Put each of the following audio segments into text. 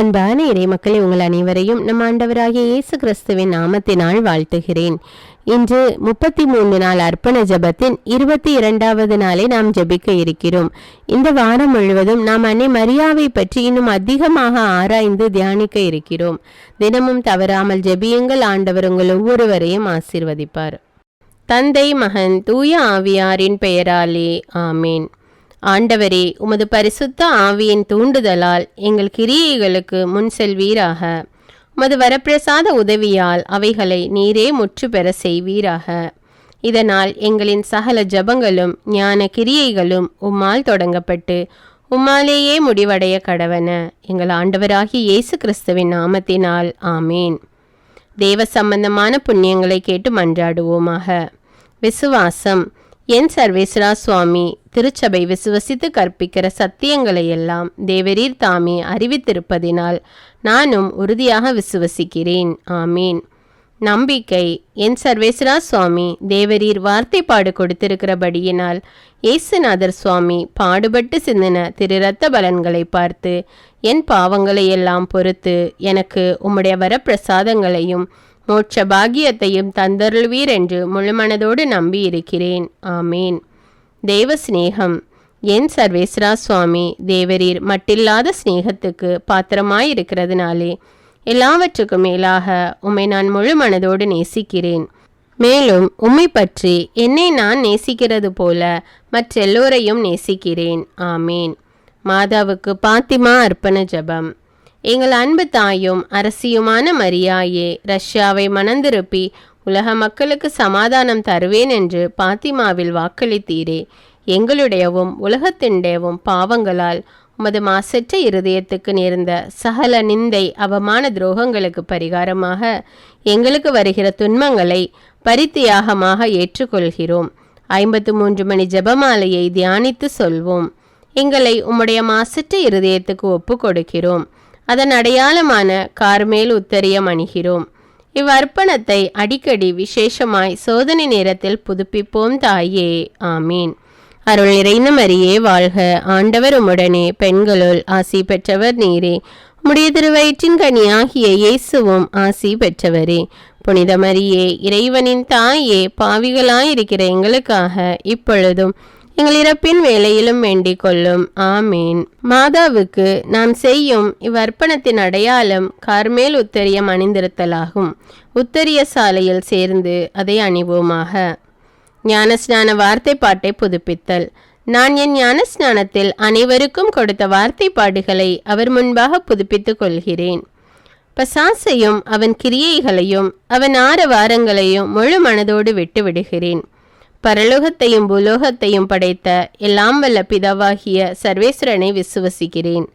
அன்பான இறை மக்களை உங்கள் அனைவரையும் நம் ஆண்டவராகிய இயேசு கிறிஸ்துவின் நாமத்தினால் வாழ்த்துகிறேன். இன்று 33 நாள் அர்ப்பண ஜபத்தின் 22வது நாளை நாம் ஜபிக்க இருக்கிறோம். இந்த வாரம் முழுவதும் நாம் அன்னை மரியாவை பற்றி இன்னும் அதிகமாக ஆராய்ந்து தியானிக்க இருக்கிறோம். தினமும் தவறாமல் ஜெபியுங்கள். ஆண்டவர் உங்கள் ஒவ்வொருவரையும் ஆசீர்வதிப்பார். தந்தை, மகன், தூய ஆவியாரின் பெயராலே ஆமேன். ஆண்டவரே, உமது பரிசுத்த ஆவியின் தூண்டுதலால் எங்கள் கிரியைகளுக்கு முன் செல்வீராக. உமது வரப்பிரசாத உதவியால் அவைகளை நீரே முற்று பெற செய்வீராக. இதனால் எங்களின் சகல ஜபங்களும் ஞான கிரியைகளும் உம்மால் தொடங்கப்பட்டு உம்மாலேயே முடிவடைய கடவன. எங்கள் ஆண்டவராகிய இயேசு கிறிஸ்துவின் நாமத்தினால் ஆமேன். தேவ சம்பந்தமான புண்ணியங்களை கேட்டு மன்றாடுவோமாக. விசுவாசம். என் சர்வேஸ்வரா சுவாமி, திருச்சபை விசுவசித்து கற்பிக்கிற சத்தியங்களை எல்லாம் தேவரீர் தாமே அறிவித்திருப்பதினால் நானும் உறுதியாக விசுவசிக்கிறேன். ஆமீன். நம்பிக்கை. என் சர்வேஸ்வரா சுவாமி, தேவரீர் வார்த்தைப்பாடு கொடுத்திருக்கிறபடியினால் இயேசுநாதர் சுவாமி பாடுபட்டு சிந்தின திரு இரத்த பலன்களை பார்த்து என் பாவங்களை எல்லாம் பொறுத்து எனக்கு உம்முடைய வரப்பிரசாதங்களையும் மோட்ச பாகியத்தையும் தந்தருள்வீர் என்று முழுமனதோடு நம்பி இருக்கிறேன். ஆமீன். தெய்வ சிநேகம். என் சர்வேஸ்வரா சுவாமி, தேவரீர் மட்டில்லாத சிநேகத்துக்கு பாத்திரமாயிருக்கிறதுனாலே எல்லாவற்றுக்கும் மேலாக உம்மை நான் முழு மனதோடு நேசிக்கிறேன். மேலும் உம்மை பற்றி என்னை நான் நேசிக்கிறது போல மற்றெல்லோரையும் நேசிக்கிறேன். ஆமீன். மாதாவுக்கு பாத்திமா அர்ப்பண ஜபம். எங்கள் அன்பு தாயும் அரசியுமான மரியாயே, ரஷ்யாவை மனந்திருப்பி உலக மக்களுக்கு சமாதானம் தருவேன் என்று பாத்திமாவில் வாக்களித்தீரே. எங்களுடையவும் உலகத்தின்டையவும் பாவங்களால் உமது மாசற்ற இருதயத்துக்கு நேர்ந்த சகல நிந்தை அவமான துரோகங்களுக்கு பரிகாரமாக எங்களுக்கு வருகிற துன்பங்களை பரித்தியாகமாக ஏற்றுக்கொள்கிறோம். 53 மணி ஜபமாலையை தியானித்து சொல்வோம். எங்களை உம்முடைய மாசற்ற இருதயத்துக்கு ஒப்பு கொடுக்கிறோம். அதன் அடையாளமான கார்மேல் உத்தரியம் அணிகிறோம். இவ்வர்ப்பணத்தை அடிக்கடி விசேஷமாய் சோதனை நேரத்தில் புதுப்பிப்போம் தாயே. ஆமீன். அருள் நிறைந்த மரியே வாழ்க. ஆண்டவர் உம்முடனே, பெண்களுள் ஆசி பெற்றவர் நீரே. உம்முடைய திருவயிற்றின் கனியாகிய இயேசுவும் ஆசி பெற்றவரே. புனித மரியே, இறைவனின் தாயே, பாவிகளாயிருக்கிற எங்களுக்காக இப்பொழுதும் எங்கள் இறப்பின் வேளையிலும் வேண்டிக் கொள்ளும். ஆமீன். மாதாவுக்கு நாம் செய்யும் இவ்வர்ப்பணத்தின் அடையாளம் கார்மேல் உத்தரியம் அணிந்திருத்தலாகும். உத்தரிய சாலையில் சேர்ந்து அதை அணிவோமாக. ஞானஸ்நான வார்த்தை பாட்டை புதுப்பித்தல். நான் என் ஞானஸ்நானத்தில் அனைவருக்கும் கொடுத்த வார்த்தை பாடுகளை அவர் முன்பாக புதுப்பித்துக் கொள்கிறேன். பசாசையும் அவன் கிரியைகளையும் அவன் ஆரவாரங்களையும் முழு மனதோடு விட்டு விடுகிறேன். பரலோகத்தையும் பூலோகத்தையும் படைத்த எல்லாம் வல்ல பிதாவாகிய சர்வேஸ்வரனை விசுவசிக்கிறேன்.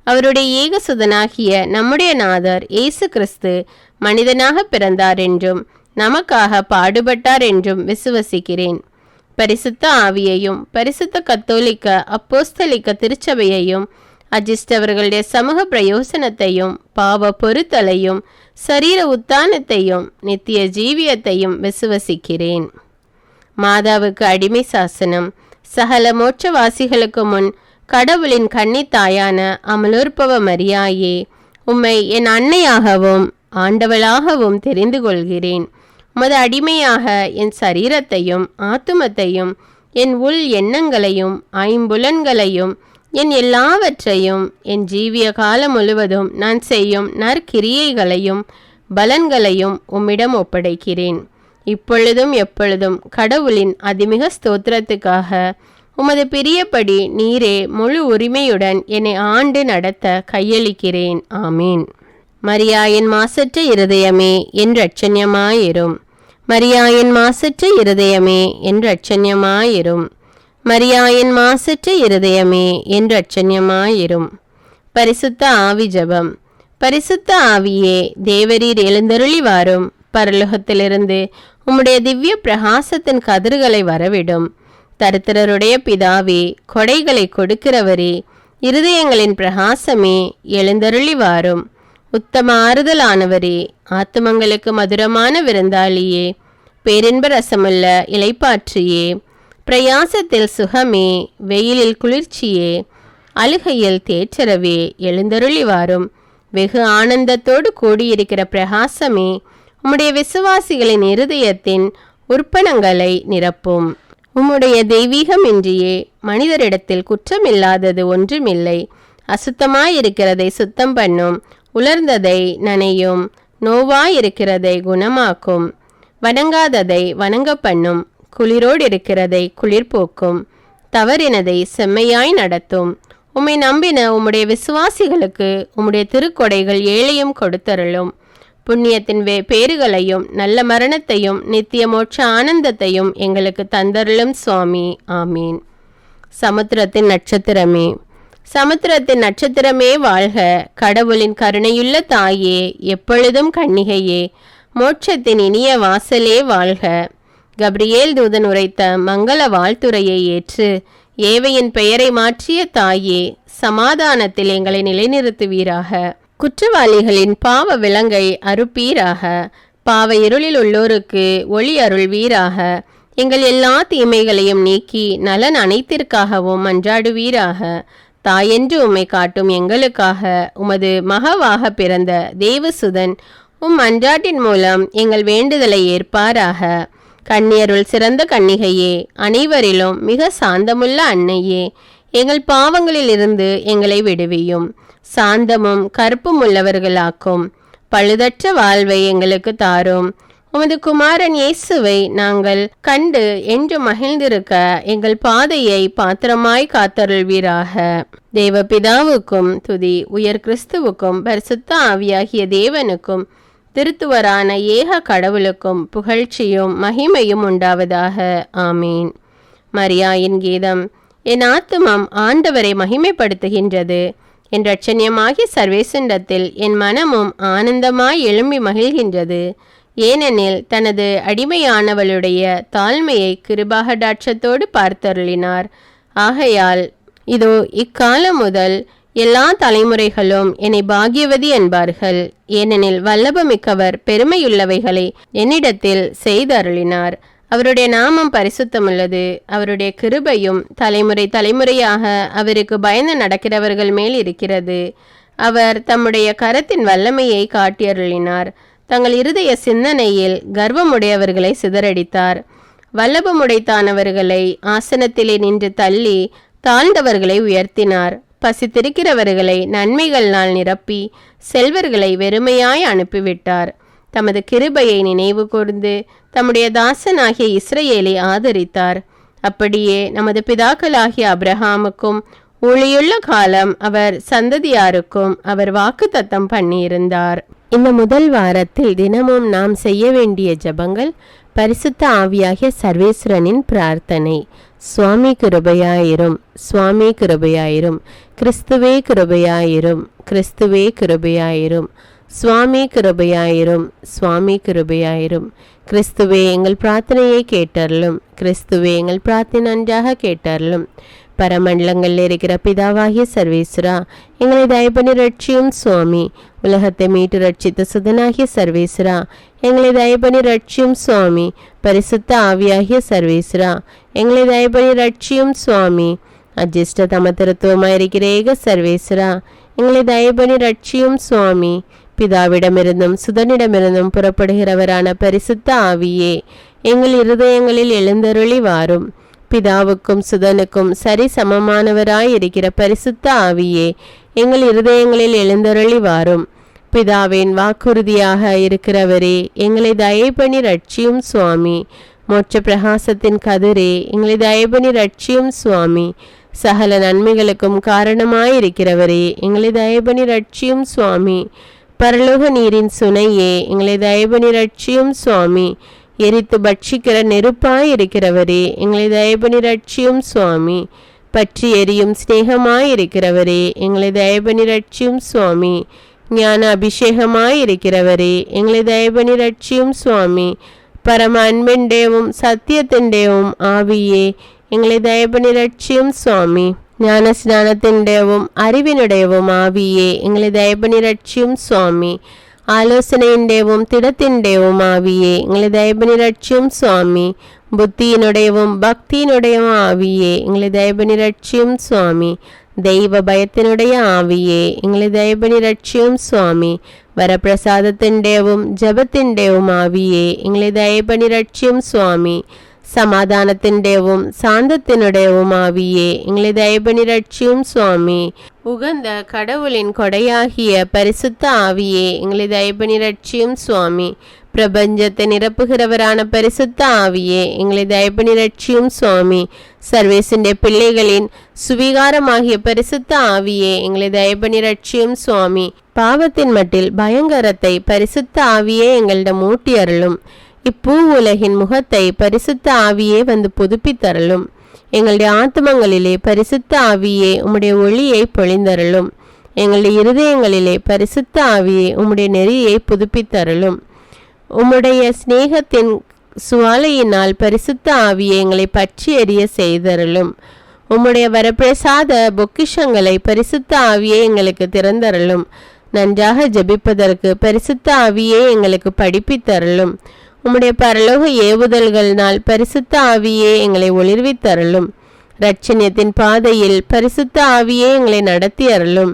அவருடைய ஏகசுதனாகிய நம்முடைய நாதர் இயேசு கிறிஸ்து மனிதனாக பிறந்தார் என்றும் நமக்காக பாடுபட்டார் என்றும் விசுவசிக்கிறேன். பரிசுத்த ஆவியையும் பரிசுத்த கத்தோலிக்க அப்போஸ்தலிக்க திருச்சபையையும் அஜிஸ்டவர்களுடைய சமூக பிரயோசனத்தையும் பாவ பொறுத்தலையும் சரீர உத்தானத்தையும் நித்திய ஜீவியத்தையும் விசுவசிக்கிறேன். மாதாவுக்கு அடிமை சாசனம். சகல மோட்சவாசிகளுக்கு முன் கடவுளின் கன்னித்தாயான அமலோற்பவ மரியாயே, உம்மை என் அன்னையாகவும் ஆண்டவளாகவும் தெரிந்து கொள்கிறேன். உமது அடிமையாக என் சரீரத்தையும் ஆத்துமத்தையும் என் உள் எண்ணங்களையும் ஐம்புலன்களையும் என் எல்லாவற்றையும் என் ஜீவிய காலம் முழுவதும் நான் செய்யும் நற்கிரியைகளையும் பலன்களையும் உம்மிடம் ஒப்படைக்கிறேன். இப்பொழுதும் எப்பொழுதும் கடவுளின் அதிமிக ஸ்தோத்திரத்துக்காக உமது பிரியப்படி நீரே முழு உரிமையுடன் என்னை ஆண்டு நடத்த கையளிக்கிறேன். ஆமீன். மரியாயின் மாசற்ற இருதயமே என் இரட்சண்யமாயிரும். மரியாயின் மாசற்ற இருதயமே என் இரட்சண்யமாயிரும். மரியாயின் மாசற்ற இருதயமே என் இரட்சண்யமாயிரும். பரிசுத்த ஆவி ஜபம். பரிசுத்த ஆவியே, தேவரீர் எழுந்தருளி வாரும். பரலோகத்திலிருந்து உம்முடைய திவ்ய பிரகாசத்தின் கதிர்களை வரவிடும். தரித்திரருடைய பிதாவே, கொடைகளை கொடுக்கிறவரே, இருதயங்களின் பிரகாசமே, எழுந்தருளி வாரும். உத்தம ஆறுதலானவரே, ஆத்துமங்களுக்கு மதுரமான விருந்தாளியே, பேரின்ப ரசமுள்ள இலைப்பாற்றியே, பிரயாசத்தில் சுகமே, வெயிலில் குளிர்ச்சியே, அழுகையில் தேற்றரவே, எழுந்தருளி வாரும். வெகு ஆனந்தத்தோடு கூடியிருக்கிற பிரகாசமே உம்முடைய விசுவாசிகளின் இருதயத்தின் உற்பணங்களை நிரப்பும். உம்முடைய தெய்வீகமின்றியே மனிதரிடத்தில் குற்றமில்லாதது ஒன்றுமில்லை. அசுத்தமாயிருக்கிறதை சுத்தம் பண்ணும், உலர்ந்ததை நனையும், நோவாயிருக்கிறதை குணமாக்கும், வணங்காததை வணங்க பண்ணும், குளிரோடு இருக்கிறதை குளிர்போக்கும், தவறினதை செம்மையாய் நடத்தும். உம்மை நம்பின உம்முடைய விசுவாசிகளுக்கு உம்முடைய திருக்கொடைகள் ஏழையும் கொடுத்தருளும். புண்ணியத்தின் பேறுகளையும் நல்ல மரணத்தையும் நித்திய மோட்ச ஆனந்தத்தையும் எங்களுக்கு தந்தருளும் சுவாமி. ஆமீன். சமுத்திரத்தின் நட்சத்திரமே, சமுத்திரத்தின் நட்சத்திரமே வாழ்க. கடவுளின் கருணையுள்ள தாயே, எப்பொழுதும் கன்னிகையே, மோட்சத்தின் இனிய வாசலே வாழ்க. கப்ரியேல் தூதன் உரைத்த மங்கள வாழ்த்துரையை ஏற்று ஏவையின் பெயரை மாற்றிய தாயே, சமாதானத்தில் எங்களை நிலைநிறுத்துவீராக. குற்றவாளிகளின் பாவ விலங்கை அறுப்பீராக. பாவ இருளில் உள்ளோருக்கு ஒளி அருள்வீராக. எங்கள் எல்லா தீமைகளையும் நீக்கி நலன் அனைத்திற்காகவும் மன்றாடுவீராக. தாயென்று உம்மை காட்டும் எங்களுக்காக உமது மகவாக பிறந்த தேவசுதன் மன்றாட்டின் மூலம் எங்கள் வேண்டுதலை ஏற்பாராக. கன்னியருள் சிறந்த கன்னிகையே, அனைவரிலும் மிக சாந்தமுள்ள அன்னையே, எங்கள் பாவங்களிலிருந்து எங்களை விடுவியும். சாந்தமும் கற்பும் உள்ளவர்களாக்கும். பழுதற்ற வாழ்வை எங்களுக்கு தாரும். உமது குமாரன் இயேசுவை நாங்கள் கண்டு என்று மகிழ்ந்திருக்க எங்கள் பாதையை பாத்திரமாய் காத்தருள்வீராக. தேவபிதாவுக்கும் துதி, உயர் கிறிஸ்துவுக்கும் பரிசுத்த ஆவியாகிய தேவனுக்கும் திருத்துவரான ஏக கடவுளுக்கும் புகழ்ச்சியும் மகிமையும் உண்டாவதாக. ஆமீன். மரியாயின் கீதம். என் ஆத்துமம் ஆண்டவரை மகிமைப்படுத்துகின்றது. என் இரட்சணியமாகிய சர்வேசண்டத்தில் என் மனமும் ஆனந்தமாய் எழும்பி மகிழ்கின்றது. ஏனெனில் தனது அடிமையானவளுடைய தாழ்மையை கிருபாகடாட்சத்தோடு பார்த்தருளினார். ஆகையால் இதோ இக்காலம் முதல் எல்லா தலைமுறைகளும் என்னை பாக்கியவதி என்பார்கள். ஏனெனில் வல்லபமிக்கவர் பெருமையுள்ளவைகளை என்னிடத்தில் செய்தருளினார். அவருடைய நாமம் பரிசுத்தமுள்ளது. அவருடைய கிருபையும் தலைமுறை தலைமுறையாக அவருக்கு பயந்து நடக்கிறவர்கள் மேல் இருக்கிறது. அவர் தம்முடைய கரத்தின் வல்லமையை காட்டியருளினார். தங்கள் இருதய சிந்தனையில் கர்வமுடையவர்களை சிதறடித்தார். வல்லபமுடைத்தானவர்களை ஆசனத்திலே நின்று தள்ளி தாழ்ந்தவர்களை உயர்த்தினார். பசித்திருக்கிறவர்களை நன்மைகளால் நிரப்பி செல்வர்களை வெறுமையாய் அனுப்பிவிட்டார். தமது கிருபையை நினைவு கூர்ந்து தம்முடைய தாசனாகிய இஸ்ரவேலை ஆதரித்தார். அப்படியே நமது பிதாக்களாகிய அபிரகாமுக்கும் ஊழியுள்ள காலம் அவர் சந்ததியாருக்கும் அவர் வாக்குத்தத்தம் பண்ணியிருந்தார். இந்த முதல் வாரத்தில் தினமும் நாம் செய்ய வேண்டிய ஜபங்கள்: பரிசுத்த ஆவியாகிய சர்வேஸ்வரனின் பிரார்த்தனை. சுவாமி கிருபையாயிரும், சுவாமி கிருபையாயிரும், கிறிஸ்துவே கிருபையாயிரும், கிறிஸ்துவே கிருபையாயிரும், சுவாமி கிருபையாயிரும், சுவாமி கிருபையாயிரும். கிறிஸ்துவே எங்கள் பிரார்த்தனையை கேட்டருளும், கிறிஸ்துவே எங்கள் பிரார்த்தனை நன்றாக கேட்டருளும். பரமண்டலங்களில் இருக்கிற பிதாவாகிய சர்வேஸ்வரா, எங்களை தயபனி ரட்சியும் சுவாமி. உலகத்தை மீட்டு ரட்சித்த சுதனாகிய சர்வேஸ்வரா, எங்களை தயபனி ரட்சியும் சுவாமி. பரிசுத்த ஆவியாகிய சர்வேஸ்வரா, எங்களை தயபனி ரட்சியும் சுவாமி. அஜிஷ்ட தமத்திருத்துவமாயிருக்கிற ஏக சர்வேஸ்வரா, எங்களை தயபனி ரட்சியும் சுவாமி. பிதாவிடமிருந்தும் சுதனிடமிருந்தும் புறப்படுகிறவரான பரிசுத்த ஆவியே, எங்கள் இருதயங்களில் எழுந்தருளி வாரும். பிதாவுக்கும் சுதனுக்கும் சரி சமமானவராயிருக்கிற பரிசுத்த ஆவியே, எங்கள் இருதயங்களில் எழுந்தருளி வாரும். பிதாவின் வாக்குறுதியாக இருக்கிறவரே, எங்களை தயபனி ரட்சியும் சுவாமி. மோட்ச பிரகாசத்தின் கதிரே, எங்களை தயபனி ரட்சியும் சுவாமி. சகல நன்மைகளுக்கும் காரணமாயிருக்கிறவரே, எங்களை தயபனி ரட்சியும் சுவாமி. பரலோக நீரின் சுனையே, எங்களை தயபனி ரட்சியும் சுவாமி. எரித்து பட்சிக்கிற நெருப்பாயிருக்கிறவரே, எங்களை தயபனி ரட்சியும் சுவாமி. பற்றி எரியும் ஸ்நேகமாயிருக்கிறவரே, எங்களை தயபனி ரட்சியும் சுவாமி. ஞான அபிஷேகமாயிருக்கிறவரே, எங்களை தயபனி ரட்சியும் சுவாமி. பரம அன்பின்டேவும் சத்தியத்தின்டேவும் ஆவியே, எங்களை தயபனி ரட்சியும் சுவாமி. ஞான ஸ்நானத்தின்டேவும் அறிவினுடையவும் ஆவியே, எங்களை தயபனி ரட்சியும் சுவாமி. ஆலோசனையின்டேவும் திடத்தின்டேவும் ஆவியே, எங்களை தயபனி ரட்சியும் சுவாமி. புத்தியினுடையவும் பக்தியினுடையவும் ஆவியே, எங்களை தயபனி ரட்சியும் சுவாமி. தெய்வ பயத்தினுடைய ஆவியே எங்களை தயபணி ரட்சியும் சுவாமி. வரப்பிரசாதத்தின்டேவும் ஜபத்தின்டேவும் ஆவியே எங்களை தயபணி ரட்சியும் சுவாமி. சமாதானத்தின்டேவும் சாந்தத்தினுடையவும் ஆவியே எங்களை தயபணி ரட்சியும் சுவாமி. உகந்த கடவுளின் கொடையாகிய பரிசுத்த ஆவியே எங்களை தயபணி ரட்சியும் சுவாமி. பிரபஞ்சத்தை நிரப்புகிறவரான பரிசுத்த ஆவியே எங்களை தயபணி ரட்சியும் சுவாமி. சர்வேசிന്റെ பிள்ளைகளின் சுவிகாரமாகிய பரிசுத்த ஆவியே எங்களை தயபணி ரட்சியும் சுவாமி. பாவத்தின் மட்டில் பயங்கரத்தை பரிசுத்த ஆவியே எங்களிடம் ஊட்டி அருளும். இப்பூ உலகின் முகத்தை பரிசுத்த ஆவியே வந்து புதுப்பித்தருளும். எங்களுடைய ஆத்மங்களிலே பரிசுத்த ஆவியே உம்முடைய ஒளியை பொழிந்தருளும். எங்களுடைய இருதயங்களிலே பரிசுத்த ஆவியே உம்முடைய நெறியை புதுப்பித்தருளும். உம்முடைய சிநேகத்தின் சுவாலையினால் பரிசுத்த ஆவியை எங்களை பற்றி எரிய செய்தருளும். உம்முடைய வரப்பிரசாத பொக்கிஷங்களை பரிசுத்த ஆவியை எங்களுக்கு திறந்தருளும். நன்றாக ஜெபிப்பதற்கு பரிசுத்த ஆவியை எங்களுக்கு படிப்பித்தருளும். உம்முடைய பரலோக ஏவுதல்களினால் பரிசுத்த ஆவியே எங்களை ஒளிர்வித்தருளும். இரட்சணியத்தின் பாதையில் பரிசுத்த ஆவியே எங்களை நடத்தி அருளும்.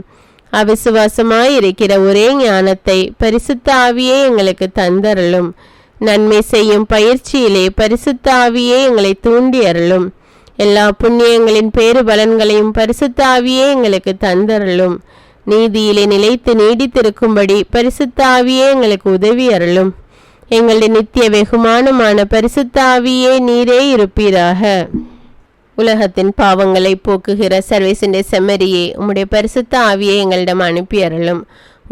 அவிசுவாசமாயிருக்கிற ஒரே ஞானத்தை பரிசுத்த ஆவியே எங்களுக்கு தந்தருளும். நன்மை செய்யும் பயிற்சியிலே பரிசுத்த ஆவியே எங்களை தூண்டி அருளும். எல்லா புண்ணியங்களின் பேறு பலன்களையும் பரிசுத்த ஆவியே எங்களுக்கு தந்தருளும். நீதியிலே நிலைத்து நீடித்திருக்கும்படி பரிசுத்த ஆவியே எங்களுக்கு உதவி அருளும். எங்களுடைய நித்திய வெகுமானமான பரிசுத்த ஆவியே நீரே இருப்பீராக. உலகத்தின் பாவங்களை போக்குகிற சர்வேசிന്റെ செம்மறியே உம்முடைய பரிசுத்த ஆவியை எங்களிடம் அனுப்பி அருளும்.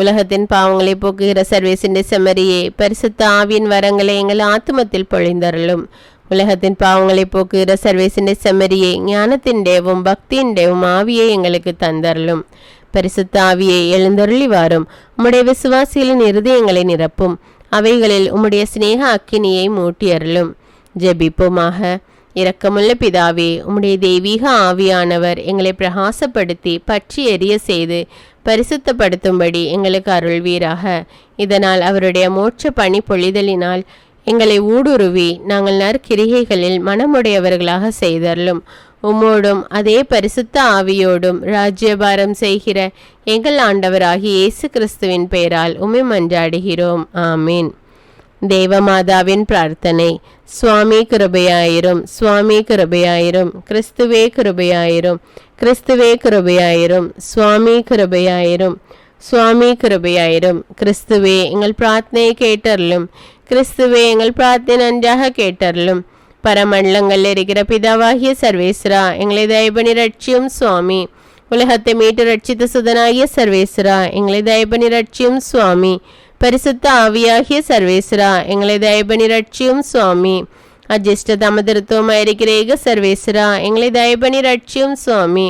உலகத்தின் பாவங்களை போக்குகிற சர்வேசிന്റെ செம்மறியே பரிசுத்த ஆவியின் வரங்களை எங்கள் ஆத்துமத்தில் பொழிந்தருளும். உலகத்தின் பாவங்களை போக்குகிற சர்வேசிന്റെ செம்மறியே ஞானத்தின்டேவும் பக்தியின்டேவும் ஆவியை எங்களுக்கு தந்தருளும். பரிசுத்த ஆவியை எழுந்தருளி வாரும். உம்முடைய விசுவாசிகளின் இருதயங்களை நிரப்பும். அவைகளில் உம்முடைய சிநேக அக்கினியை மூட்டி அருளும். ஜெபிப்போமாக. இரக்கமுள்ள பிதாவே, உம்முடைய தெய்வீக ஆவியானவர் எங்களை பிரகாசப்படுத்தி பற்றி எரிய செய்து பரிசுத்தப்படுத்தும்படி எங்களுக்கு அருள்வீராக. இதனால் அவருடைய மோட்ச பணி பொழிதலினால் எங்களை ஊடுருவி நாங்கள் நற்கிரிகைகளில் மனமுடையவர்களாக செய்தருளும். உம்மோடும் அதே பரிசுத்த ஆவியோடும் ராஜ்யபாரம் செய்கிற எங்கள் ஆண்டவராகிய இயேசு கிறிஸ்துவின் பெயரால் உம்மை மன்றாடுகிறோம். ஆமீன். தேவமாதாவின் பிரார்த்தனை. சுவாமி கிருபையாயிரும், சுவாமி கிருபையாயிரும், கிறிஸ்துவே கிருபையாயிரும், கிறிஸ்துவே கிருபையாயிரும், சுவாமி கிருபையாயிரும், சுவாமி கிருபையாயிரும். கிறிஸ்துவே எங்கள் பிரார்த்தனையை கேட்டருளும். கிறிஸ்துவே எங்கள் பிரார்த்தனை நன்றாக கேட்டருளும். பரமண்டலங்களில் இருக்கிற பிதாவாகிய சர்வேஸ்வரா, எங்களை தயபணி ரட்சியும் சுவாமி. உலகத்தை மீட்டு ரட்சித்த சுதனாகிய சர்வேஸ்வரா, எங்களை தயபணி ரட்சியும் சுவாமி. பரிசுத்த ஆவியாகிய சர்வேஸ்வரா, எங்களை தயபணி ரட்சியும் சுவாமி. அஜிஷ்ட தமதிருத்துவமாயிருக்கிற ஏக சர்வேஸ்வரா, எங்களை தயபணி ரட்சியும் சுவாமி.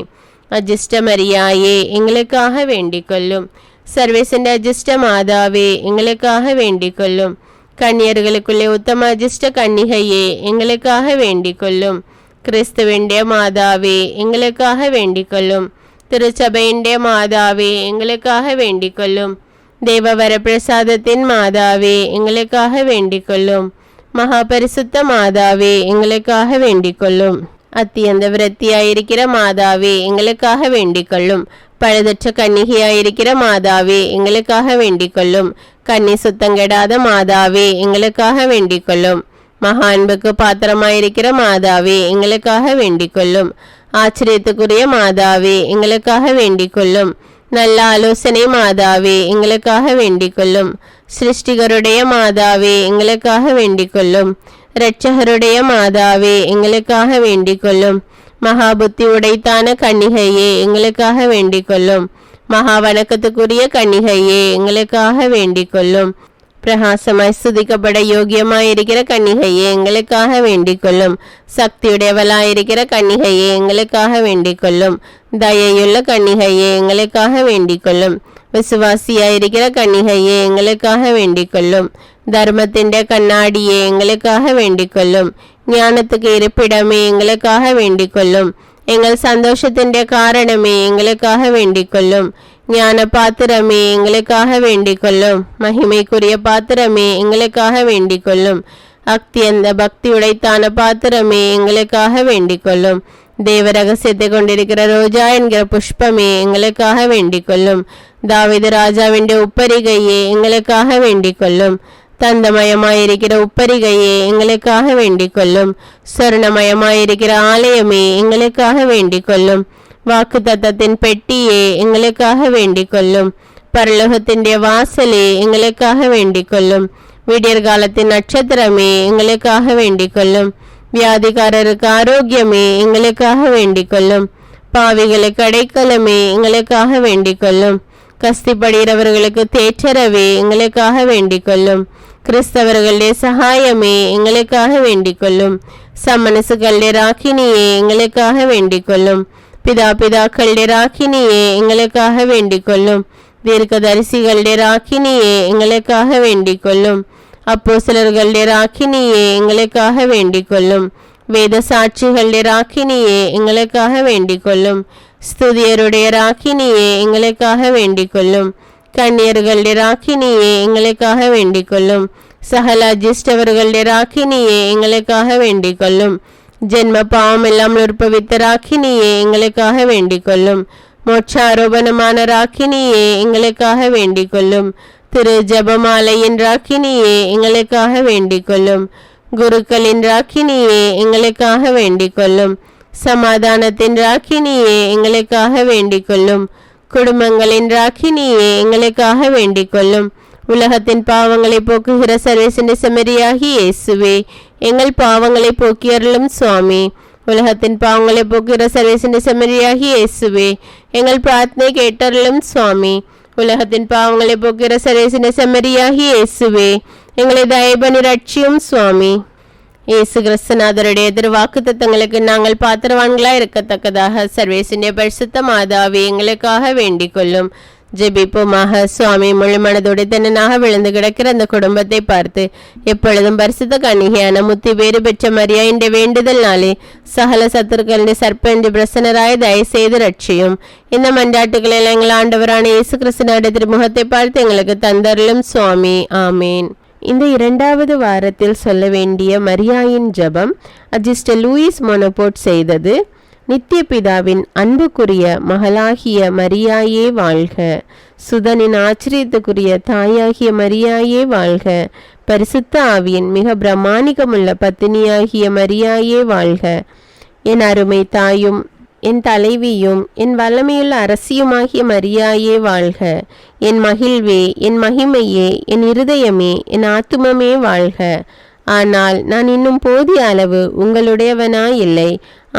அஜிஷ்ட மரியாயே, எங்களுக்காக வேண்டிக் கொள்ளும். சர்வேசண்ட அஜிஷ்ட மாதாவே, எங்களுக்காக வேண்டிக் கொள்ளும். கன்னியர்களுக்குள்ளே உத்தம அஜிஷ்ட கன்னிகையே, எங்களுக்காக வேண்டிக் கொள்ளும். கிறிஸ்துவிൻ്റെ மாதாவே, எங்களுக்காக வேண்டிக் கொள்ளும். திருச்சபையிൻ്റെ மாதாவே, எங்களுக்காக வேண்டிக் கொள்ளும். தேவவரப்பிரசாதத்தின் மாதாவே, எங்களுக்காக வேண்டிக் கொள்ளும். மகாபரிசுத்த மாதாவே, எங்களுக்காக வேண்டிக் கொள்ளும். அத்தியந்த விரத்தியாயிருக்கிற மாதாவே, எங்களுக்காக வேண்டிக் கொள்ளும். பழுதற்ற கன்னிகையாயிருக்கிற மாதாவே, எங்களுக்காக வேண்டிக் கொள்ளும். கன்னி சுத்தங்கெடாத மாதாவே, எங்களுக்காக வேண்டிக் கொள்ளும். மகா அன்புக்கு பாத்திரமாயிருக்கிற மாதாவே, எங்களுக்காக வேண்டிக் கொள்ளும். ஆச்சரியத்துக்குரிய மாதாவே, எங்களுக்காக வேண்டிக் கொள்ளும். நல்ல ஆலோசனை மாதாவே, எங்களுக்காக வேண்டிக் கொள்ளும். சிருஷ்டிகருடைய மாதாவே, எங்களுக்காக வேண்டிக் கொள்ளும். இரட்சகருடைய மாதாவே, எங்களுக்காக வேண்டிக் கொள்ளும். மகாபுத்தி உடைத்தான கன்னிகையே, எங்களுக்காக வேண்டிக் கொள்ளும். மகா வணக்கத்துக்குரிய கன்னிகையே, எங்களுக்காக வேண்டிக் கொள்ளும். பிரகாசமாய் சுதிக்கப்பட யோகியமாயிருக்கிற கன்னிகையே, எங்களுக்காக வேண்டிக் கொள்ளும். சக்தியுடையவளாயிருக்கிற கன்னிகையே, எங்களுக்காக வேண்டிக் கொள்ளும். தயையுள்ள கன்னிகையே, எங்களுக்காக வேண்டிக் கொள்ளும். விசுவாசியாயிருக்கிற கன்னிகையே, எங்களுக்காக வேண்டிக் கொள்ளும். தர்மத்திൻ്റെ கண்ணாடியே, எங்களுக்காக வேண்டிக் கொள்ளும். ஞானத்துக்கு இருப்பிடமே, எங்களுக்காக வேண்டிக் கொள்ளும். எங்கள் சந்தோஷத்திൻ്റെ காரணமே, எங்களுக்காக வேண்டிக் கொள்ளும். ஞான பாத்திரமே, எங்களுக்காக வேண்டிக் கொள்ளும். மகிமைக்குரிய பாத்திரமே, எங்களுக்காக வேண்டிக் கொள்ளும். அத்தியந்த பக்தி உடைத்தான பாத்திரமே, எங்களுக்காக வேண்டிக் கொள்ளும். தேவ ரகசியத்தை கொண்டிருக்கிற ரோஜா என்கிற புஷ்பமே எங்களுக்காக வேண்டிக் கொள்ளும். தாவீது ராஜாவின் உப்பரிகையே எங்களுக்காக வேண்டிக் கொள்ளும். தந்தமயமாயிருக்கிற உப்பரிகையே எங்களுக்காக வேண்டிக் கொள்ளும். சொர்ணமயமாயிருக்கிற ஆலயமே எங்களுக்காக வேண்டிக் கொள்ளும். வாக்கு தத்தத்தின் பெட்டியே எங்களுக்காக வேண்டிக் கொள்ளும். பரலோகத்தின் வாசலே எங்களுக்காக வேண்டிக் கொள்ளும். விடியற் காலத்தின் நட்சத்திரமே எங்களுக்காக வேண்டிக் கொள்ளும். வியாதிகாரருக்கு ஆரோக்கியமே எங்களுக்காக வேண்டிக் கொள்ளும். பாவிகளுக்கு அடைக்கலமே எங்களுக்காக வேண்டிக் கொள்ளும். கஸ்திப்படுகிறவர்களுக்கு தேற்றரவே எங்களுக்காக வேண்டிக் கொள்ளும். கிறிஸ்தவர்களுடைய சகாயமே எங்களுக்காக வேண்டிக் கொள்ளும். சமனசுகளுடைய ராக்கினியே எங்களுக்காக வேண்டிக் கொள்ளும். பிதாக்களுடைய ராக்கினியே எங்களுக்காக வேண்டிக் கொள்ளும். தீர்க்கதரிசிகளுடைய ராக்கினியே எங்களுக்காக வேண்டிக் கொள்ளும். அப்போஸ்தலர்களுடைய ராக்கினியே எங்களுக்காக வேண்டிக் கொள்ளும். வேத சாட்சிகளுடைய ராக்கினியே எங்களுக்காக வேண்டிக் கொள்ளும். ஸ்துதியருடைய ராக்கினியே எங்களுக்காக வேண்டிக் கொள்ளும். கன்னியர்களுடைய ராக்கினியே எங்களுக்காக வேண்டிக் கொள்ளும். சகல அஜிஷ்டவர்களுடைய ராக்கினியே எங்களுக்காக வேண்டிக் கொள்ளும். ஜென்ம பாவம் எல்லாம் உற்பவித்த ராக்கினியே எங்களுக்காக வேண்டிக் கொள்ளும். மோட்சாரோபணமான ராக்கினியே எங்களுக்காக வேண்டிக் கொள்ளும். திரு ஜபமாலையின் ராக்கினியே எங்களுக்காக வேண்டிக் கொள்ளும். குருக்களின் ராக்கினியே எங்களுக்காக வேண்டிக் கொள்ளும். சமாதானத்தின் ராக்கினியே எங்களுக்காக வேண்டிக் கொள்ளும். குடும்பங்களின் ராக்கினியே எங்களுக்காக வேண்டிக் கொள்ளும். உலகத்தின் பாவங்களை போக்குகிற சர்வேசன செம்மறியாகி இயேசுவே எங்கள் பாவங்களை போக்கியருளும் சுவாமி. உலகத்தின் பாவங்களை போக்குகிற சர்வேசன செம்மறியாகி இயேசுவே எங்கள் பிரார்த்தனை கேட்டருளும் சுவாமி. உலகத்தின் பாவங்களை போக்குகிற சர்வேசன செம்மறியாகி இயேசுவே எங்களை தயபனி ரட்சியும் சுவாமி. இயேசு கிறிஸ்துநாதருடைய திருவாக்கு தத்தங்களுக்கு நாங்கள் பாத்திரவான்களாய் இருக்கத்தக்கதாக சர்வேசனுடைய பரிசுத்த மாதாவே எங்களுக்காக வேண்டிக் கொள்ளும். ஜெபிப்போமாக. சுவாமி, முழு மனதோடு தன்னனாக விழுந்து கிடக்கிற அந்த குடும்பத்தை பார்த்து எப்பொழுதும் பரிசுத்த கன்னிகையான முத்தி பேறு பெற்ற மரியா என்ற வேண்டுதல்னாலே சகல சத்துருக்களுடைய சர்ப்பென்று பிரசன்னராய் தயவு செய்து ரட்சியும். இந்த மன்றாட்டுகளில் எங்கள் ஆண்டவரான இயேசு கிறிஸ்துவினுடைய திருமுகத்தை பார்த்து எங்களுக்கு தந்தருளும் சுவாமி. ஆமேன். இந்த 2வது வாரத்தில் சொல்ல வேண்டிய மரியாயின் ஜெபம் அஜிஸ்டர் லூயிஸ் மொனபோர்ட் செய்தது. நித்திய பிதாவின் அன்புக்குரிய மகளாகிய மரியாயே வாழ்க. சுதனின் ஆச்சரியத்துக்குரிய தாயாகிய மரியாயே வாழ்க. பரிசுத்த ஆவியின் மிக பிரமாணிகமுள்ள பத்தினியாகிய மரியாயே வாழ்க. என் அருமை தாயும் என் தலைவியும் என் வல்லமையுள்ள அரசியுமாகிய மரியாயே வாழ்க. என் மகிழ்வே, என் மகிமையே, என் இருதயமே, என் ஆத்துமமே வாழ்க. ஆனால் நான் இன்னும் போதிய அளவு உங்களுடையவனாயில்லை.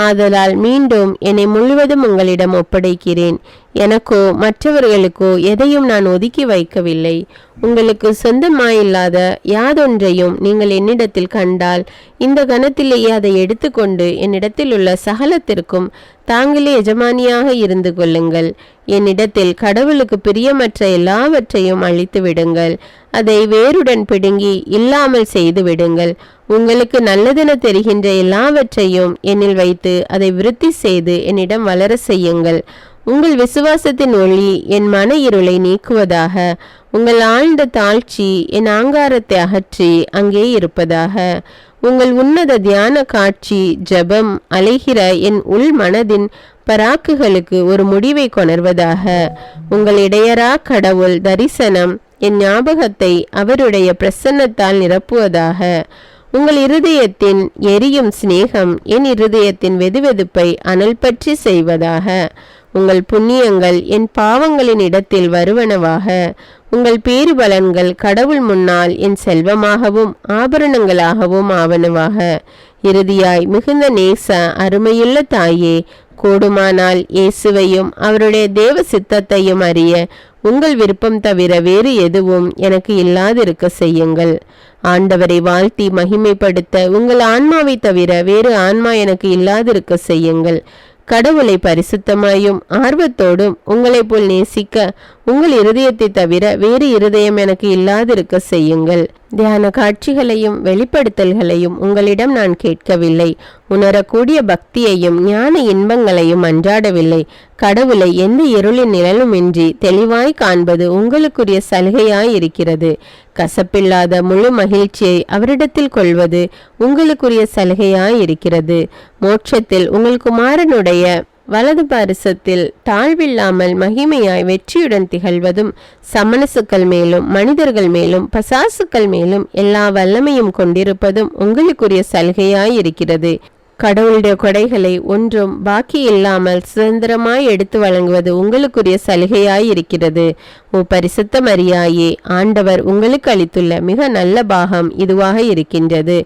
ஆதலால் மீண்டும் என்னை முழுவதும் உங்களிடம் ஒப்படைக்கிறேன். எனக்கோ மற்றவர்களுக்கோ எதையும் நான் ஒதுக்கி வைக்கவில்லை. உங்களுக்கு சொந்தமாயில்லாத யாதொன்றையும் நீங்கள் என்னிடத்தில் கண்டால் இந்த கணத்திலேயே அதை எடுத்துக்கொண்டு என்னிடத்தில் உள்ள சகலத்திற்கும் தாங்களே எஜமானியாக இருந்து கொள்ளுங்கள். என்னிடத்தில் கடவுளுக்கு பிரியமற்ற எல்லாவற்றையும் அழித்து விடுங்கள். அதை வேருடன் பிடுங்கி இல்லாமல் செய்து விடுங்கள். உங்களுக்கு நல்லதென தெரிகின்ற எல்லாவற்றையும் என்னில் வைத்து அதை விருத்தி செய்து என்னிடம் வளர செய்யுங்கள். உங்கள் விசுவாசத்தின் ஒளி என் மன இருளை நீக்குவதாக. உங்கள் ஆழ்ந்த தாழ்ச்சி என் ஆங்காரத்தை அகற்றி அங்கே இருப்பதாக. உங்கள் உன்னத தியான காட்சி ஜெபம் அலைகிற என் உள் மனதின் பராக்குகளுக்கு ஒரு முடிவை கொணர்வதாக. உங்கள் இடையரா கடவுள் தரிசனம் என் ஞாபகத்தை அவருடைய பிரசன்னத்தால் நிரப்புவதாக. உங்கள் இருதயத்தின் எரியும் சிநேகம் என் இருதயத்தின் வெதுவெதுப்பை அனல் பற்றி செய்வதாக. உங்கள் புண்ணியங்கள் என் பாவங்களின் இடத்தில் வருவனவாக. உங்கள் பேறுபலன்கள் கடவுள் முன்னால் என் செல்வமாகவும் ஆபரணங்களாகவும் ஆவனவாக. இறுதியாய் மிகுந்த நேச அருமையுள்ள தாயே, கூடுமானால் இயேசுவையும் அவருடைய தேவ சித்தத்தையும் அறிய உங்கள் விருப்பம் தவிர வேறு எதுவும் எனக்கு இல்லாதிருக்க செய்யுங்கள். ஆண்டவரை வாழ்த்தி மகிமைப்படுத்த உங்கள் ஆன்மாவை தவிர வேறு ஆன்மா எனக்கு இல்லாதிருக்க செய்யுங்கள். கடவுளை பரிசுத்தமாயும் ஆர்வத்தோடும் உங்களை போல் நேசிக்க உங்கள் இருதயத்தை தவிர வேறு இருதயம் எனக்கு இல்லாதிருக்க செய்யுங்கள். தியான காட்சிகளையும் வெளிப்படுத்தல்களையும் உங்களிடம் நான் கேட்கவில்லை. உணரக்கூடிய பக்தியையும் ஞான இன்பங்களையும் அன்றாடவில்லை. கடவுளை எந்த இருளின் நிழலுமின்றி தெளிவாய் காண்பது உங்களுக்குரிய சலுகையாயிருக்கிறது. கசப்பில்லாத முழு மகிழ்ச்சியை அவரிடத்தில் கொள்வது உங்களுக்குரிய சலுகையாயிருக்கிறது. மோட்சத்தில் உங்கள் குமாரனுடைய வலது பாரிசத்தில் தாழ்வில்லாமல் மகிமையாய் வெற்றியுடன் திகழ்வதும் சமணசுக்கள் மேலும் மனிதர்கள் மேலும் பசாசுக்கள் மேலும் எல்லா வல்லமையும் கொண்டிருப்பதும் உங்களுக்குரிய சலுகையாயிருக்கிறது. கடவுளுடைய கொடைகளை ஒன்றும் பாக்கி இல்லாமல் சுதந்திரமாய் எடுத்து வழங்குவது உங்களுக்குரிய சலுகையாயிருக்கிறது. ஓ பரிசுத்த மரியாயே, ஆண்டவர் உங்களுக்கு அளித்துள்ள மிக நல்ல பாகம் இதுவாக இருக்கின்றது.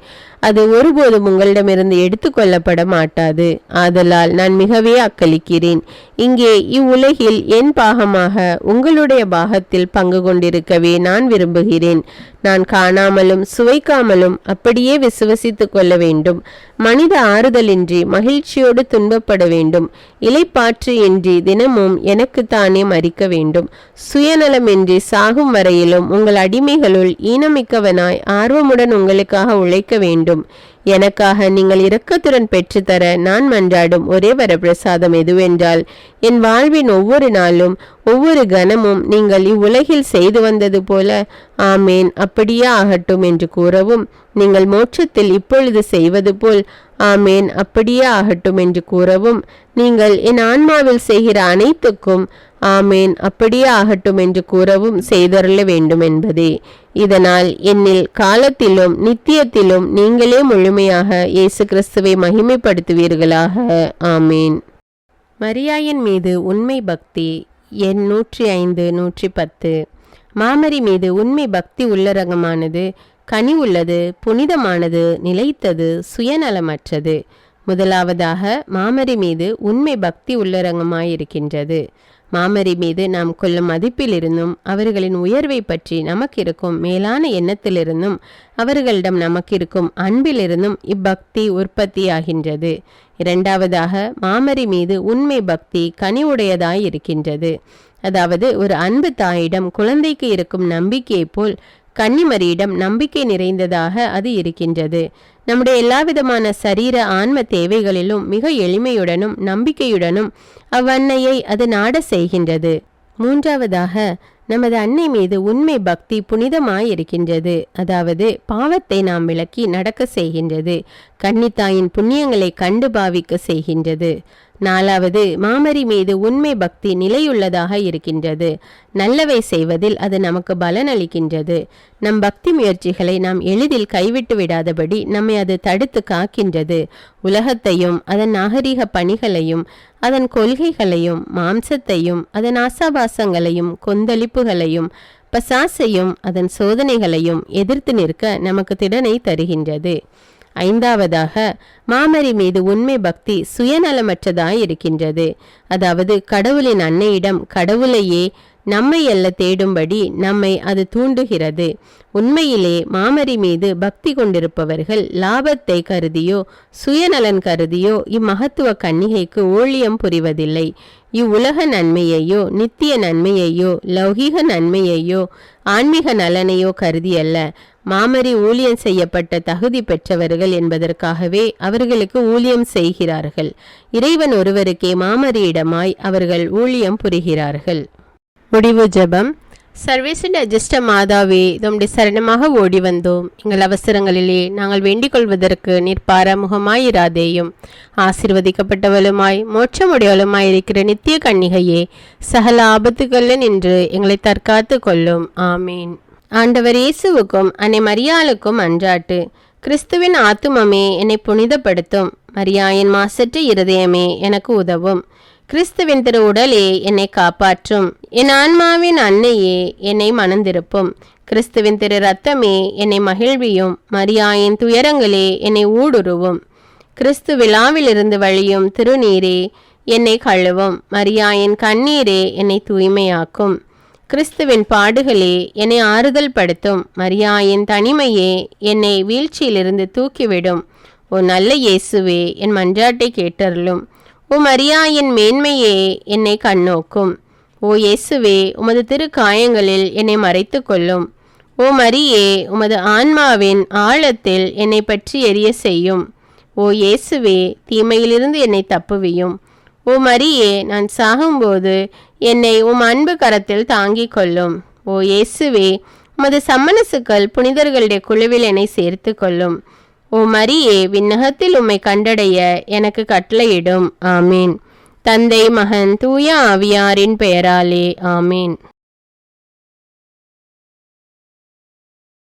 அது ஒருபோதும் உங்களிடமிருந்து எடுத்துக்கொள்ளப்பட மாட்டாது. ஆதலால் நான் மிகவே அக்களிக்கிறேன். இங்கே இவ்வுலகில் என் பாகமாக உங்களுடைய பாகத்தில் பங்கு கொண்டிருக்கவே நான் விரும்புகிறேன். நான் காணாமலும் சுவைக்காமலும் அப்படியே விசுவசித்து கொள்ள வேண்டும். மனித ஆறுதலின்றி மகிழ்ச்சியோடு துன்பப்பட வேண்டும். இலைப்பாற்று இன்றி தினமும் எனக்கு தானே மறிக்க வேண்டும். சுயநலமின்றி சாகும் வரையிலும் உங்கள் அடிமைகளுள் ஈனமிக்கவனாய் ஆர்வமுடன் உங்களுக்காக உழைக்க வேண்டும். எனக்காக நீங்கள் இரக்கத்துடன் பெற்றுத்தர நான் மன்றாடும் ஒரே வரப்பிரசாதம் எதுவென்றால், என் வாழ்வின் ஒவ்வொரு நாளும் ஒவ்வொரு கணமும் நீங்கள் இவ்வுலகில் செய்து வந்தது போல ஆமேன் அப்படியே ஆகட்டும் என்று கூறவும், நீங்கள் மோட்சத்தில் இப்பொழுது செய்வது போல் ஆமேன் அப்படியே ஆகட்டும் என்று கூறவும், நீங்கள் என் ஆன்மாவில் செய்கிற அனைத்துக்கும் ஆமேன் அப்படியே ஆகட்டும் என்று கூறவும் செய்தருள வேண்டும் என்பதே. இதனால் என்னில் காலத்திலும் நித்தியத்திலும் நீங்களே முழுமையாக இயேசு கிறிஸ்துவை மகிமைப்படுத்துவீர்களாக. ஆமேன். மரியாயின் மீது உண்மை பக்தி. எண் 105 110. மாமரி மீது உண்மை பக்தி உள்ளரங்கமானது, கனி உள்ளது, புனிதமானது, நிலைத்தது, சுயநலமற்றது. முதலாவதாக மாமரி மீது உண்மை பக்தி உள்ளரங்கமாயிருக்கின்றது. மாமரி மீது நாம் கொள்ளும் மதிப்பிலிருந்தும் அவர்களின் உயர்வை பற்றி நமக்கு இருக்கும் மேலான எண்ணத்திலிருந்தும் அவர்களிடம் நமக்கு இருக்கும் அன்பிலிருந்தும் இப்பக்தி உற்பத்தியாகின்றது. இரண்டாவதாக மாமரி மீது உண்மை பக்தி கனிவுடையதாய் இருக்கின்றது. அதாவது ஒரு அன்பு தாயிடம் குழந்தைக்கு இருக்கும் நம்பிக்கையை போல் கன்னிமரியிடம் நம்பிக்கை நிறைந்ததாக அது இருக்கின்றது. நம்முடைய எல்லாவிதமான சரீர ஆன்ம தேவைகளிலும் மிக எளிமையுடனும் நம்பிக்கையுடனும் அவ்வன்னையை அது நாட செய்கின்றது. மூன்றாவதாக நமது அன்னை மீது உண்மை பக்தி புனிதமாயிருக்கின்றது. அதாவது பாவத்தை நாம் விலக்கி நடக்க செய்கின்றது. கன்னித்தாயின் புண்ணியங்களை கண்டு பாவிக்க செய்கின்றது. நாலாவது, மாமரி மீது உண்மை பக்தி நிலையுள்ளதாக இருக்கின்றது. நல்லவை செய்வதில் அது நமக்கு பலனளிக்கின்றது. நம் பக்தி முயற்சிகளை நாம் எளிதில் கைவிட்டு விடாதபடி நம்மை அது தடுத்து காக்கின்றது. உலகத்தையும் அதன் நாகரிக பணிகளையும் அதன் கொள்கைகளையும் மாம்சத்தையும் அதன் ஆசாபாசங்களையும் கொந்தளிப்புகளையும் பசாசையும் அதன் சோதனைகளையும் எதிர்த்து நிற்க நமக்கு திடனை தருகின்றது. ஐந்தாவதாக, மாமரி மீது உண்மை பக்தி சுயநலமற்றதாய் இருக்கின்றது. அதாவது கடவுளின் அன்னையிடம் கடவுளையே நம்மை அல்ல தேடும்படி நம்மை அது தூண்டுகிறது. உண்மையிலே மாமரி மீது பக்தி கொண்டிருப்பவர்கள் லாபத்தை கருதியோ சுயநலன் கருதியோ இம்மகத்துவ கன்னிகைக்கு ஊழியம் புரிவதில்லை. இவ்வுலக நன்மையையோ நித்திய நன்மையையோ லௌகீக நன்மையையோ ஆன்மீக நலனையோ கருதியல்ல. மாமரி ஊழியம் செய்யப்பட்ட தகுதி பெற்றவர்கள் என்பதற்காகவே அவர்களுக்கு ஊழியம் செய்கிறார்கள். இறைவன் ஒருவருக்கே மாமரியிடமாய் அவர்கள் ஊழியம் புரிகிறார்கள். முடிவு ஜெபம். சர்வேசின் அஜிஷ்ட மாதாவே, தம்முடைய சரணமாக ஓடி வந்தோம். எங்கள் அவசரங்களிலே நாங்கள் வேண்டிக் கொள்வதற்கு நீர் பாராமுகமாயிராதேயும். ஆசீர்வதிக்கப்பட்டவளுமாய் மோட்சமுடையவளுமாய் இருக்கிற நித்திய கன்னிகையே, சகல ஆபத்துகளில் நின்று எங்களை தற்காத்து கொள்ளும். ஆமீன். ஆண்டவர் இயேசுவுக்கும் அன்னை மரியாளுக்கும் அன்றாட்டு. கிறிஸ்துவின் ஆத்துமமே என்னை புனிதப்படுத்தும். மரியாயின் மாசற்ற இருதயமே எனக்கு உதவும். கிறிஸ்துவின் திரு உடலே என்னை காப்பாற்றும். என் ஆன்மாவின் அன்னையே என்னை மணந்திருப்பும். கிறிஸ்துவின் திரு இரத்தமே என்னை மகிழ்வியும். மரியாயின் துயரங்களே என்னை ஊடுருவும். கிறிஸ்து விழாவிலிருந்து வழியும் திருநீரே என்னை கழுவும். மரியாயின் கண்ணீரே என்னை தூய்மையாக்கும். கிறிஸ்துவின் பாடுகளே என்னை ஆறுதல் படுத்தும். மரியாயின் தனிமையே என்னை வீழ்ச்சியிலிருந்து தூக்கிவிடும். ஓ நல்ல இயேசுவே, என் மன்றாட்டை கேட்டருளும். ஓ மரியாயின் மேன்மையே என்னை கண்ணோக்கும். ஓ இயேசுவே, உமது திரு காயங்களில் என்னை மறைத்து கொள்ளும். ஓ மரியே, உமது ஆன்மாவின் ஆழத்தில் என்னை பற்றி எரிய செய்யும். ஓ இயேசுவே, தீமையிலிருந்து என்னை தப்புவியும். ஓ மரியே, நான் சாகும்போது என்னை உம் அன்பு கரத்தில் தாங்கிக் கொள்ளும். ஓ இயேசுவே, உமது சம்மனசுக்கள் புனிதர்களுடைய குழுவில் என்னை சேர்த்து கொள்ளும். ஓ மரியே, விண்ணகத்தில் உம்மை கண்டடைய எனக்கு கட்டளையிடும். ஆமீன். தந்தை, மகன், தூய ஆவியாரின் பெயராலே. ஆமீன்.